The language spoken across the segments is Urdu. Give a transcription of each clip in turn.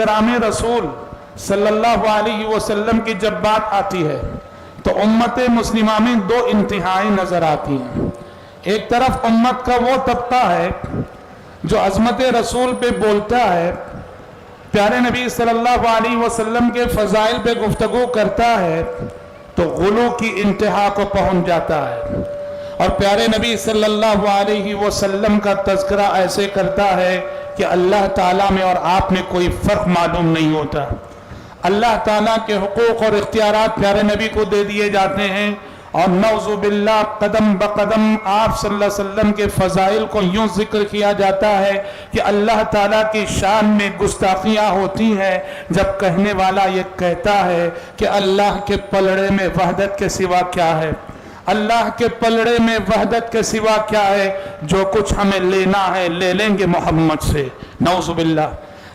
احترام رسول صلی اللہ علیہ وسلم کی جب بات آتی ہے تو امت مسلمہ میں دو انتہائی نظر آتی ہیں. ایک طرف امت کا وہ طبقہ ہے جو عظمت رسول پہ بولتا ہے، پیارے نبی صلی اللہ علیہ وسلم کے فضائل پہ گفتگو کرتا ہے تو غلو کی انتہا کو پہنچ جاتا ہے، اور پیارے نبی صلی اللہ علیہ وسلم کا تذکرہ ایسے کرتا ہے کہ اللہ تعالیٰ میں اور آپ میں کوئی فرق معلوم نہیں ہوتا. اللہ تعالیٰ کے حقوق اور اختیارات پیارے نبی کو دے دیے جاتے ہیں، اور نعوذ باللہ قدم بقدم آپ صلی اللہ علیہ وسلم کے فضائل کو یوں ذکر کیا جاتا ہے کہ اللہ تعالیٰ کی شان میں گستاخیاں ہوتی ہیں جب کہنے والا یہ کہتا ہے کہ اللہ کے پلڑے میں وحدت کے سوا کیا ہے، اللہ کے پلڑے میں وحدت کے سوا کیا ہے، جو کچھ ہمیں لینا ہے لے لیں گے محمد سے. نعوذ باللہ.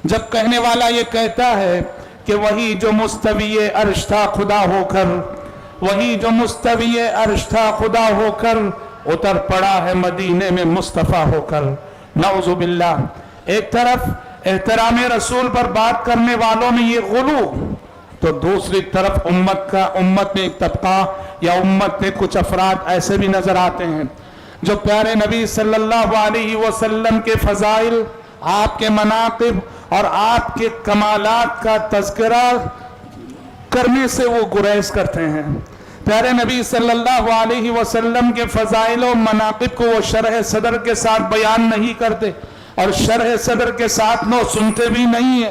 جب کہنے والا یہ کہتا ہے کہ وہی جو مستوی عرش تھا خدا ہو کر، وہی جو مستوی عرش تھا خدا ہو کر اتر پڑا ہے مدینے میں مصطفیٰ ہو کر. نعوذ باللہ. ایک طرف احترام رسول پر بات کرنے والوں میں یہ غلو، تو دوسری طرف امت میں ایک طبقہ یا امت میں کچھ افراد ایسے بھی نظر آتے ہیں جو پیارے نبی صلی اللہ علیہ وسلم کے فضائل، آپ کے مناقب اور آپ کے کمالات کا تذکرہ کرنے سے وہ گریز کرتے ہیں. پیارے نبی صلی اللہ علیہ وسلم کے فضائل و مناقب کو وہ شرح صدر کے ساتھ بیان نہیں کرتے، اور شرح صدر کے ساتھ وہ سنتے بھی نہیں ہیں.